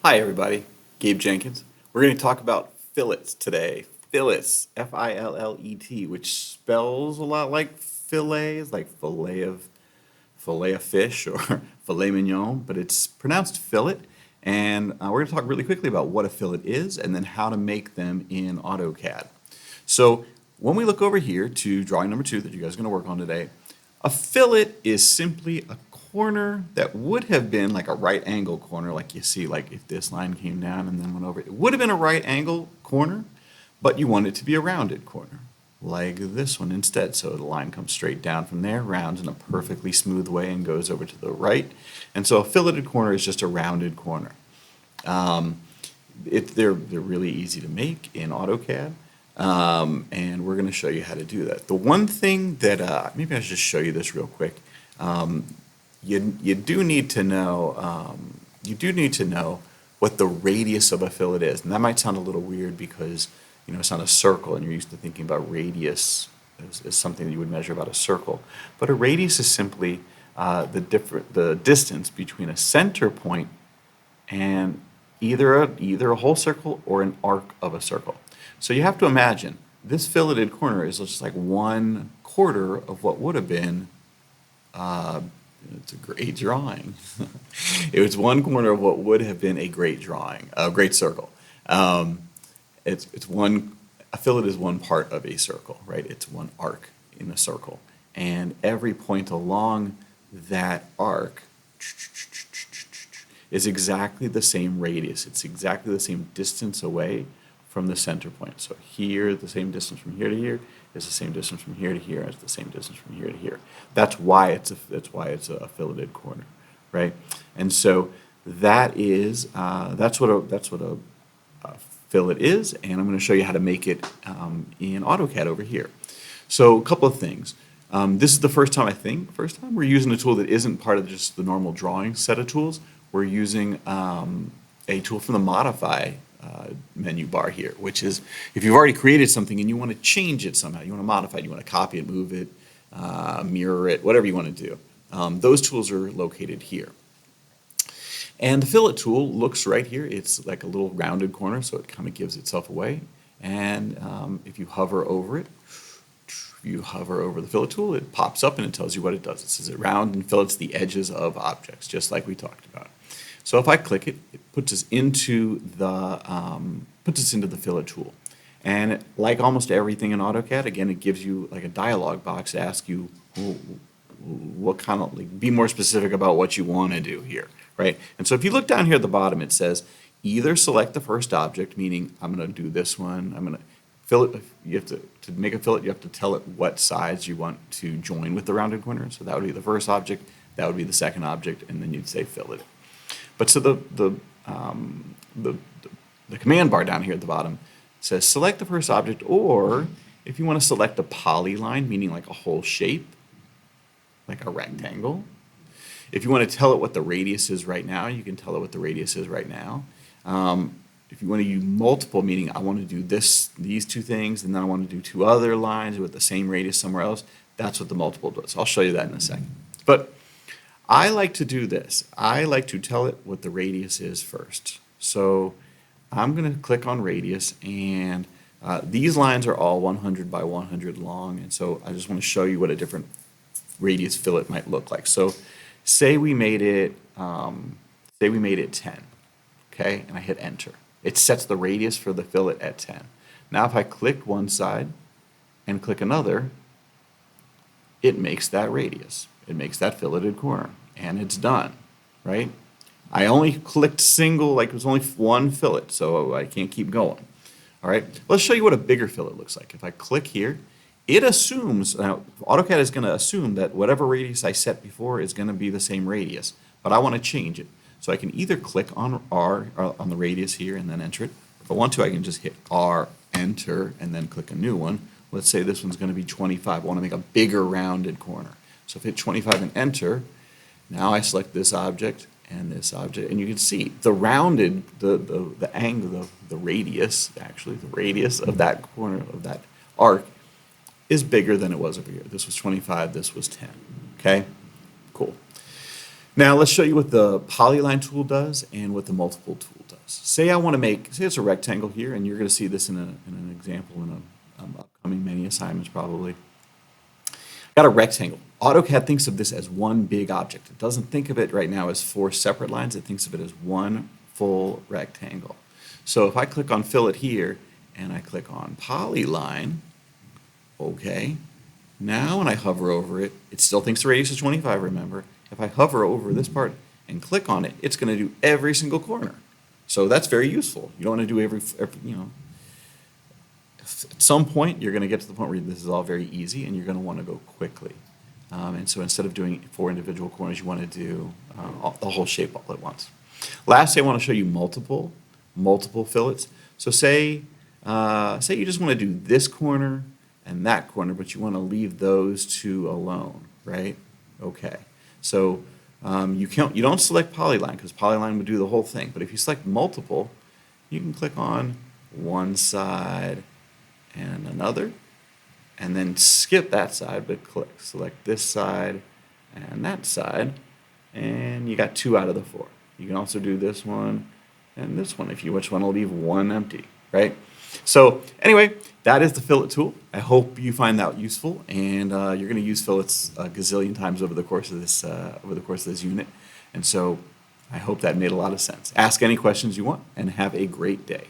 Hi everybody, Gabe Jenkins. We're going to talk about fillets today. Fillets, F-I-L-L-E-T, which spells a lot like fillets, like fillet of fish or filet mignon, but it's pronounced fillet. And we're going to talk really quickly about what a fillet is and then how to make them in AutoCAD. So when we look over here to drawing number 2 that you guys are going to work on today, a fillet is simply a corner that would have been like a right angle corner, like you see, like if this line came down and then went over, it would have been a right angle corner, but you want it to be a rounded corner, like this one instead. So the line comes straight down from there, rounds in a perfectly smooth way and goes over to the right. And so a filleted corner is just a rounded corner. They're really easy to make in AutoCAD. And we're going to show you how to do that. The one thing that, maybe I should just show you this real quick. You do need to know, what the radius of a fillet is. And that might sound a little weird because, it's not a circle and you're used to thinking about radius as something that you would measure about a circle. But a radius is simply the distance between a center point and either a whole circle or an arc of a circle. So you have to imagine this filleted corner is just like 1/4 of what would have been. It's a great drawing. It was 1/4 of what would have been a great drawing, a great circle. A fillet is one part of a circle, right? It's one arc in a circle, and every point along that arc is exactly the same radius. It's exactly the same distance away from the center point. So here, the same distance from here to here is the same distance from here to here is the same distance from here to here. That's why it's a filleted corner, right? And so that's what a fillet is, and I'm going to show you how to make it in AutoCAD over here. So a couple of things. This is the first time we're using a tool that isn't part of just the normal drawing set of tools. We're using a tool from the Modify menu bar here, which is if you've already created something and you want to change it somehow, you want to modify it, you want to copy it, move it, mirror it, whatever you want to do. Those tools are located here. And the fillet tool looks right here. It's like a little rounded corner, so it kind of gives itself away. And if you hover over the fillet tool, it pops up and it tells you what it does. It says it rounds and fillets the edges of objects, just like we talked about. So if I click it, it puts us into the fillet tool. And like almost everything in AutoCAD, again, it gives you like a dialog box to ask you what kind of, like, be more specific about what you want to do here, right? And so if you look down here at the bottom, it says either select the first object, meaning I'm going to do this one, I'm going to fillet. You have to make a fillet, you have to tell it what sides you want to join with the rounded corner. So that would be the first object, that would be the second object, and then you'd say fillet it. But so the command bar down here at the bottom says select the first object, or if you want to select a polyline, meaning like a whole shape, like a rectangle. If you want to tell it what the radius is right now, you can tell it what the radius is right now. If you want to use multiple, meaning I want to do these two things, and then I want to do 2 other lines with the same radius somewhere else, that's what the multiple does. I'll show you that in a second. But I like to do this. I like to tell it what the radius is first. So I'm going to click on radius, and these lines are all 100 by 100 long, and so I just want to show you what a different radius fillet might look like. So say we made it 10, okay, and I hit enter. It sets the radius for the fillet at 10. Now if I click one side and click another, it makes that radius. It makes that filleted corner, and it's done, right? I only clicked single, like it was only one fillet, so I can't keep going. All right, let's show you what a bigger fillet looks like. If I click here, it assumes, now AutoCAD is going to assume that whatever radius I set before is going to be the same radius, but I want to change it. So I can either click on R, on the radius here, and then enter it. If I want to, I can just hit R, enter, and then click a new one. Let's say this one's going to be 25. I want to make a bigger rounded corner. So if I hit 25 and enter, now I select this object and this object, and you can see the rounded, the angle, the radius, actually, the radius of that corner, of that arc, is bigger than it was over here. This was 25, this was 10, okay? Cool. Now let's show you what the polyline tool does and what the multiple tool does. Say I want to make, say it's a rectangle here, and you're going to see this in an example in upcoming many assignments probably. Got a rectangle. AutoCAD thinks of this as one big object. It doesn't think of it right now as 4 separate lines. It thinks of it as one full rectangle. So if I click on Fillet here and I click on Polyline, okay, now when I hover over it, it still thinks the radius is 25, remember. If I hover over this part and click on it, it's going to do every single corner. So that's very useful. You don't want to do every you know, at some point you're going to get to the point where this is all very easy and you're going to want to go quickly. And so instead of doing 4 individual corners, you want to do the whole shape all at once. Lastly, I want to show you multiple fillets. So say you just want to do this corner and that corner, but you want to leave those 2 alone, right? Okay. So you don't select polyline because polyline would do the whole thing. But if you select multiple, you can click on one side and another, and then skip that side, but select this side and that side, and you got 2 out of the 4. You can also do this one and this one if you just want to leave 1 empty, right? So anyway, that is the fillet tool. I hope you find that useful, and you're going to use fillets a gazillion times over the course of this unit, and so I hope that made a lot of sense. Ask any questions you want, and have a great day.